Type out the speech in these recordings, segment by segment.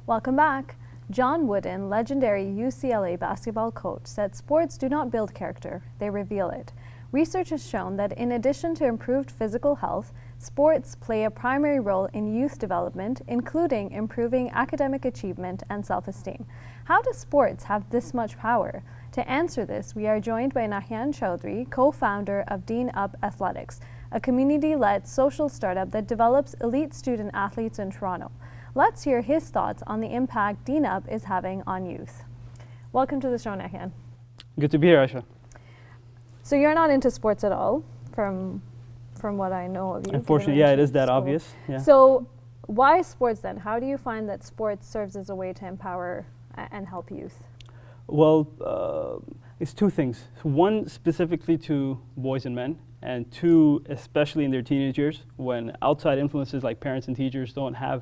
Welcome back. John Wooden, legendary UCLA basketball coach, said sports do not build character, they reveal it. Research has shown that in addition to improved physical health, sports play a primary role in youth development, including improving academic achievement and self-esteem. How does sports have this much power? To answer this, we are joined by Nahyan Chowdhury, co-founder of DeenUp Athletics, a community-led social startup that develops elite student athletes in Toronto. Let's hear his thoughts on the impact DeenUp is having on youth. Welcome to the show, Nahyan. Good to be here, Aisha. So you're not into sports at all, from what I know of you. Unfortunately, yeah, it is that obvious. Yeah. So why sports then? How do you find that sports serves as a way to empower and help youth? Well, it's two things. One, specifically to boys and men, and two, especially in their teenage years, when outside influences like parents and teachers don't have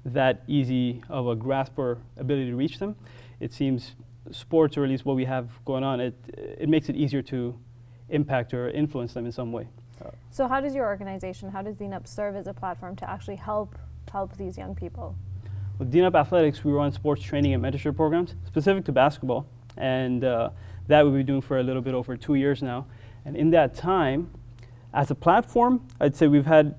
that easy of a grasp or ability to reach them. It seems sports, or at least what we have going on, it makes it easier to impact or influence them in some way. So how does your organization, how does DeenUp serve as a platform to actually help these young people? With DeenUp Athletics, we run sports training and mentorship programs specific to basketball, and that we've been doing for a little bit over 2 years now. And in that time, as a platform, I'd say we've had,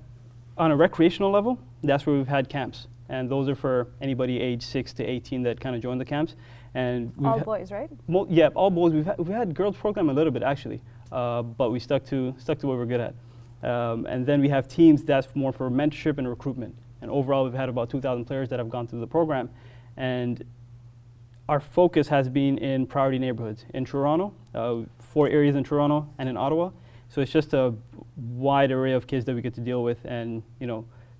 on a recreational level, that's where we've had camps. And those are for anybody age 6 to 18 that kind of join the camps. And all boys, right? Yeah, all boys. We've had girls program a little bit actually, but we stuck to what we're good at. And then we have teams that's more for mentorship and recruitment. And overall, we've had about 2,000 players that have gone through the program. And our focus has been in priority neighborhoods in Toronto, 4 areas in Toronto and in Ottawa. So it's just a wide array of kids that we get to deal with, and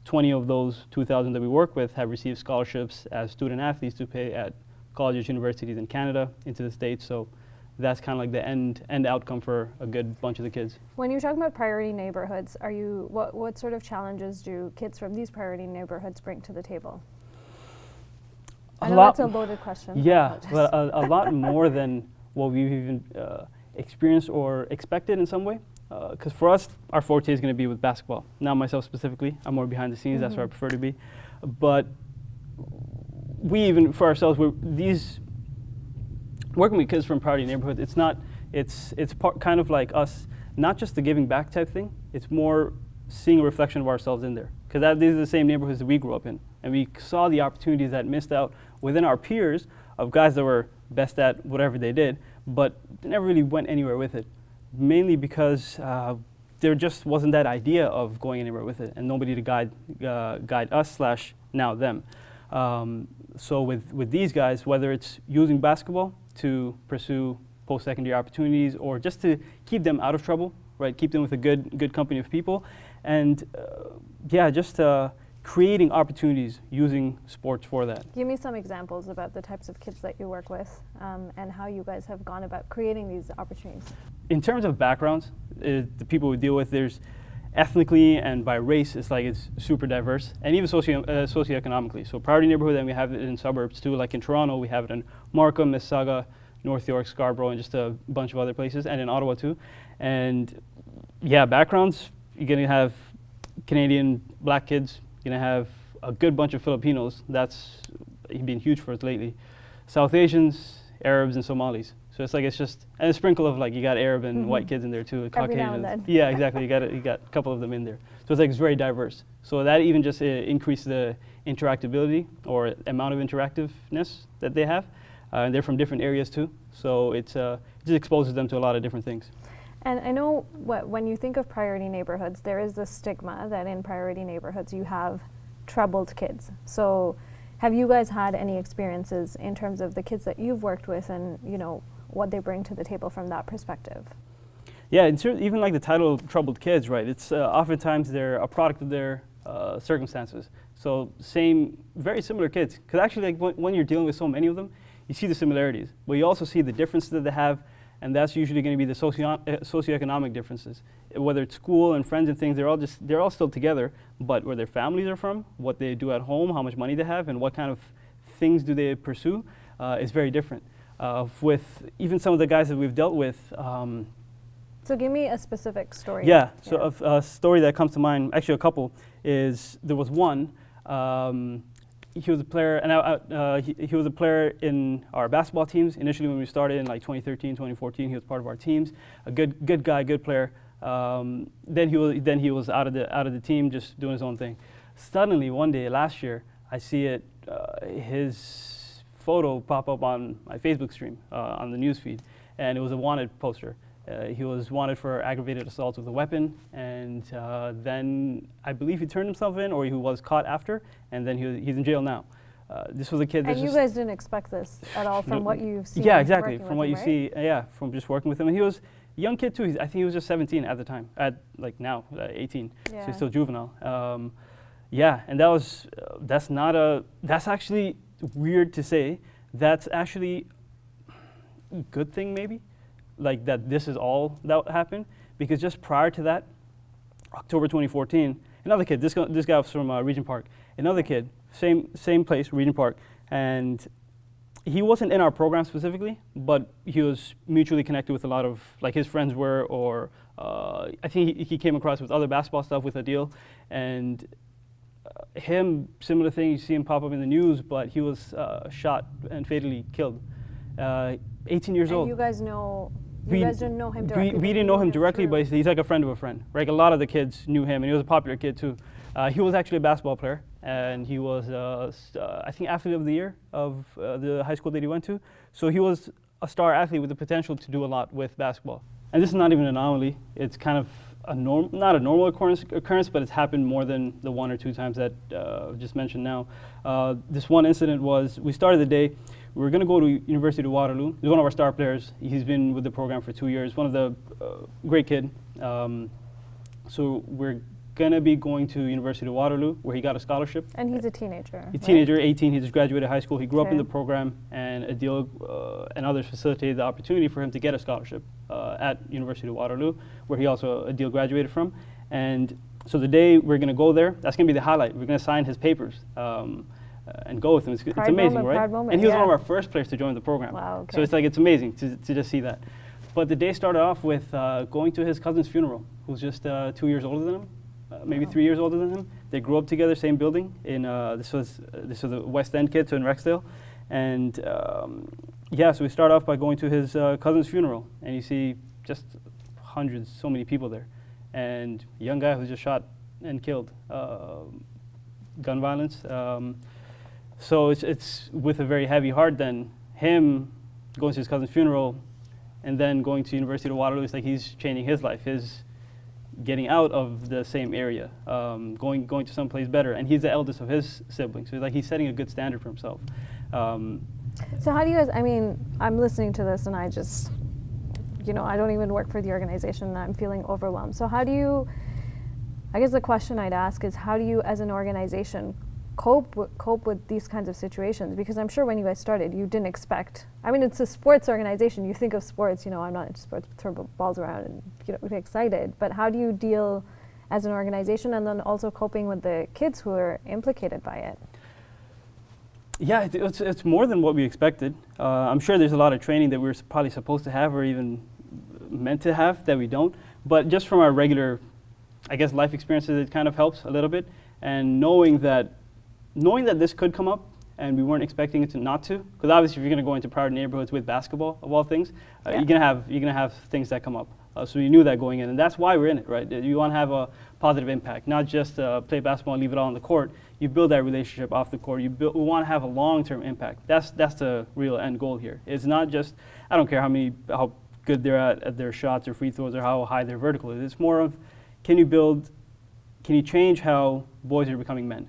20 of those 2,000 that we work with have received scholarships as student athletes to play at colleges, universities in Canada, into the States. So that's kind of like the end outcome for a good bunch of the kids. When you're talking about priority neighborhoods, what sort of challenges do kids from these priority neighborhoods bring to the table? I know that's a loaded question. Yeah, but a lot more than what we've even experienced or expected in some way. Because for us, our forte is going to be with basketball. Not myself specifically. I'm more behind the scenes. That's where I prefer to be. But we even, for ourselves, working with kids from priority neighborhoods, it's kind of like us, not just the giving back type thing. It's more seeing a reflection of ourselves in there. Because these are the same neighborhoods that we grew up in. And we saw the opportunities that missed out within our peers of guys that were best at whatever they did, but they never really went anywhere with it. Mainly because there just wasn't that idea of going anywhere with it, and nobody to guide us / now them. So with these guys, whether it's using basketball to pursue post-secondary opportunities or just to keep them out of trouble, right? Keep them with a good company of people, and just creating opportunities using sports for that. Give me some examples about the types of kids that you work with and how you guys have gone about creating these opportunities. In terms of backgrounds, the people we deal with, there's ethnically and by race, it's super diverse, and even socioeconomically. So priority neighborhood, and we have it in suburbs too, like in Toronto, we have it in Markham, Mississauga, North York, Scarborough, and just a bunch of other places, and in Ottawa too. And yeah, backgrounds, you're gonna have Canadian black kids, you're gonna have a good bunch of Filipinos, that's been huge for us lately. South Asians, Arabs, and Somalis. So it's just, and a sprinkle of you got Arab and white kids in there too, Caucasians. Every now and then. Yeah, exactly. You got a couple of them in there. So it's very diverse. So that even just increases the interactability or amount of interactiveness that they have. And they're from different areas too. So it just exposes them to a lot of different things. And I know when you think of priority neighborhoods, there is the stigma that in priority neighborhoods you have troubled kids. So have you guys had any experiences in terms of the kids that you've worked with and what they bring to the table from that perspective? Yeah, even the title troubled kids, right? It's oftentimes they're a product of their circumstances. So very similar kids. Because actually when you're dealing with so many of them, you see the similarities, but you also see the differences that they have, and that's usually going to be the socioeconomic differences. Whether it's school and friends and things, they're all still together, but where their families are from, what they do at home, how much money they have, and what kind of things do they pursue is very different. With even some of the guys that we've dealt with. So give me a specific story. Yeah, so a story that comes to mind, actually a couple, is there was one, he was a player, and he was a player in our basketball teams. Initially, when we started in like 2013, 2014, he was part of our teams. A good guy, good player. Then he was out of the team, just doing his own thing. Suddenly, one day last year, I see his photo pop up on my Facebook stream on the news feed, and it was a wanted poster. He was wanted for aggravated assault with a weapon, and then I believe he turned himself in, or he was caught after, and then he's in jail now. This was a kid that And you guys didn't expect this at all from what you've seen? Yeah, exactly. From what you see, from just working with him. And he was a young kid too. I think he was just 17 at the time, now 18, yeah. so he's still juvenile. And that's actually weird to say. That's actually a good thing maybe. Like that this is all that happened, because just prior to that, October 2014, another kid, this guy was from Regent Park, another kid, same place, Regent Park, and he wasn't in our program specifically, but he was mutually connected with a lot of, like his friends were, or I think he came across with other basketball stuff with Adil, and him, similar thing, you see him pop up in the news, but he was shot and fatally killed, 18 years old. And you guys know... You guys didn't know him directly? We didn't know him directly, but he's like a friend of a friend. Right? A lot of the kids knew him, and he was a popular kid too. He was actually a basketball player, and he was, I think, athlete of the year of the high school that he went to. So he was a star athlete with the potential to do a lot with basketball. And this is not even an anomaly. It's kind of not a normal occurrence, but it's happened more than the one or two times that I just mentioned now. This one incident was, we started the day, we were going to go to University of Waterloo. He's one of our star players. He's been with the program for 2 years. One of the great kid. So we're going to be going to University of Waterloo, where he got a scholarship. And he's a teenager. He's a teenager, 18. He just graduated high school. He grew up in the program, and Adil and others facilitated the opportunity for him to get a scholarship at University of Waterloo, where he also Adil graduated from. And so the day we're going to go there, that's going to be the highlight. We're going to sign his papers. And go with him. It's amazing, right? And he was one of our first players to join the program. Wow, okay. So it's amazing to just see that. But the day started off with going to his cousin's funeral, who's just 2 years older than him, maybe 3 years older than him. They grew up together, same building. This was a West End kid, so in Rexdale. And so we start off by going to his cousin's funeral, and you see just hundreds, so many people there. And a young guy who's just shot and killed. Gun violence. So it's with a very heavy heart then, him going to his cousin's funeral and then going to University of Waterloo. It's like he's changing his life, his getting out of the same area, going to someplace better. And he's the eldest of his siblings, so he's setting a good standard for himself. So how do you guys, I'm listening to this and I just, I don't even work for the organization and I'm feeling overwhelmed. So how do you, I guess the question I'd ask is, how do you as an organization cope with these kinds of situations? Because I'm sure when you guys started, you didn't expect. It's a sports organization. You think of sports. I'm not into sports. Throw balls around and get excited. But how do you deal as an organization, and then also coping with the kids who are implicated by it? Yeah, it's more than what we expected. I'm sure there's a lot of training that we're probably supposed to have or even meant to have that we don't. But just from our regular, I guess, life experiences, it kind of helps a little bit. And knowing that this could come up, and we weren't expecting it to not to, because obviously if you're going to go into priority neighborhoods with basketball, of all things, you're gonna have things that come up. So we knew that going in, and that's why we're in it, right? You want to have a positive impact, not just play basketball and leave it all on the court. You build that relationship off the court. We want to have a long-term impact. That's the real end goal here. It's not just, I don't care how good they're at their shots or free throws or how high their vertical is. It's more of, can you change how boys are becoming men?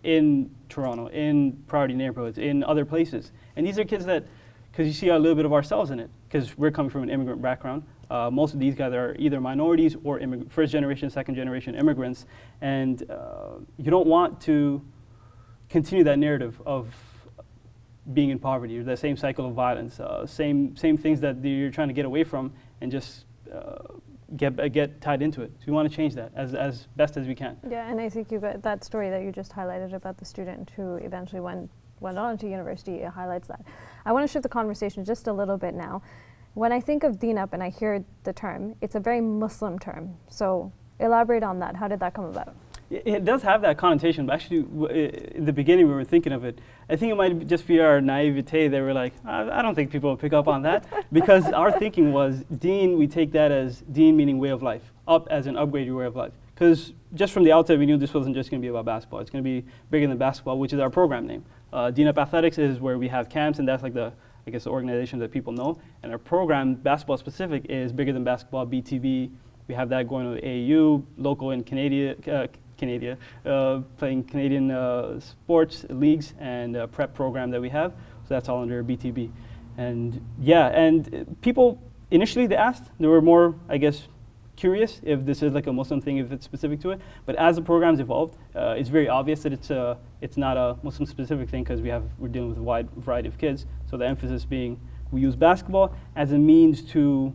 In Toronto, in priority neighborhoods, in other places. And these are kids that, because you see a little bit of ourselves in it, because we're coming from an immigrant background. Most of these guys are either minorities or first generation, second generation immigrants. And you don't want to continue that narrative of being in poverty, or that same cycle of violence, same things that you're trying to get away from and just get tied into it. So we want to change that as best as we can. Yeah, and I think you got that story that you just highlighted about the student who eventually went on to university. It highlights that. I want to shift the conversation just a little bit now. When I think of DeenUp and I hear the term, it's a very Muslim term. So elaborate on that. How did that come about? It does have that connotation, but actually, in the beginning, we were thinking of it. I think it might just be our naivete. They were like, I don't think people will pick up on that. Because our thinking was, Deen, we take that as Deen meaning way of life, up as an upgrade your way of life. Because just from the outset, we knew this wasn't just going to be about basketball. It's going to be bigger than basketball, which is our program name. DeenUp Athletics is where we have camps, and that's like the organization that people know. And our program, basketball specific, is bigger than basketball, BTB. We have that going to AAU, local in Canada, playing Canadian sports leagues, and prep program that we have. So that's all under BTB. And yeah, and people initially they asked, they were more, I guess, curious if this is like a Muslim thing, if it's specific to it. But as the program's evolved, it's very obvious that it's not a Muslim specific thing, because we're dealing with a wide variety of kids. So the emphasis being we use basketball as a means to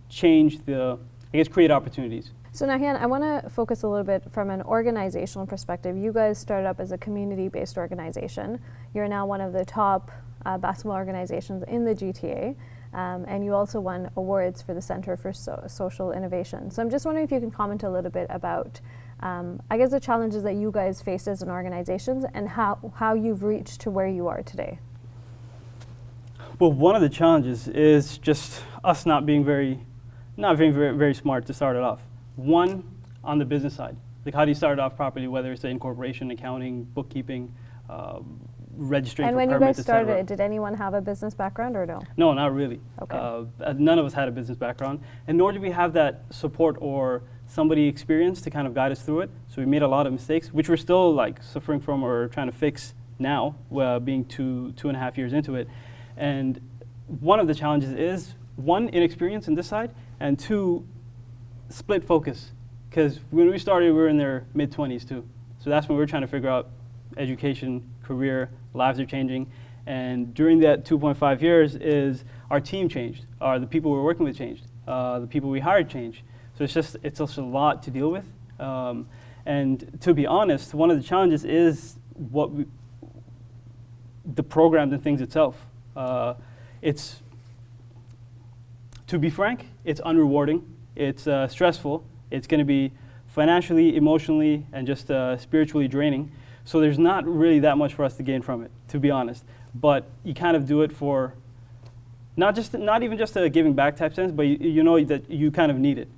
change create opportunities. So Nahyan, I want to focus a little bit from an organizational perspective. You guys started up as a community-based organization. You're now one of the top basketball organizations in the GTA, and you also won awards for the Center for Social Innovation. So I'm just wondering if you can comment a little bit about, I guess, the challenges that you guys faced as an organization and how you've reached to where you are today. Well, one of the challenges is just us not being very smart to start it off. One, on the business side, like how do you start it off properly, whether it's incorporation, accounting, bookkeeping, registering for permits, and when you guys started, did anyone have a business background or no? No, not really. Okay. None of us had a business background, and nor did we have that support or somebody experienced to kind of guide us through it. So we made a lot of mistakes, which we're still like suffering from or trying to fix now, being 2.5 years into it. And one of the challenges is, one, inexperience in this side, and two, split focus. Because when we started, we were in their mid-20s too. So that's when we were trying to figure out education, career, lives are changing. And during that 2.5 years is our team changed, the people we were working with changed, the people we hired changed. So it's just a lot to deal with. And to be honest, one of the challenges is the program and things itself. To be frank, it's unrewarding. It's stressful. It's going to be financially, emotionally, and just spiritually draining. So there's not really that much for us to gain from it, to be honest. But you kind of do it for not even just a giving back type sense, but you know that you kind of need it.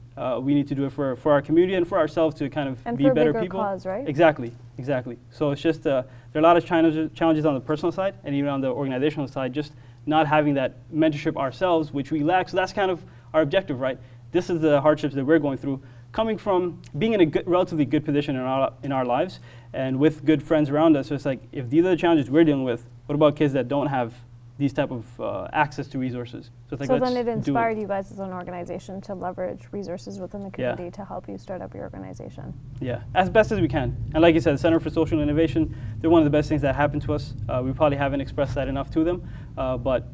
We need to do it for our community and for ourselves to kind of be better people. And for a bigger cause, right? Exactly. So it's just there are a lot of challenges on the personal side and even on the organizational side, just not having that mentorship ourselves, which we lack. So that's kind of our objective, right? This is the hardships that we're going through, coming from being in a relatively good position in our lives and with good friends around us. So it's like, if these are the challenges we're dealing with, what about kids that don't have these type of access to resources? So it's like, then it inspired you guys as an organization to leverage resources within the community to help you start up your organization. Yeah, as best as we can. And like you said, the Center for Social Innovation, they're one of the best things that happened to us. We probably haven't expressed that enough to them, but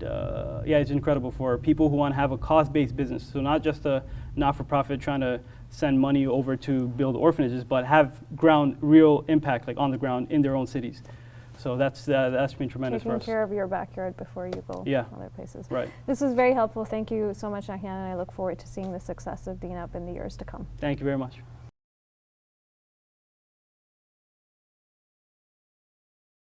it's incredible for people who want to have a cause-based business. So not just a not-for-profit trying to send money over to build orphanages, but have real impact, like on the ground in their own cities. So that's been tremendous for us. Taking care of your backyard before you go other places. Right. This was very helpful. Thank you so much, Nahyan, and I look forward to seeing the success of DeenUp in the years to come. Thank you very much.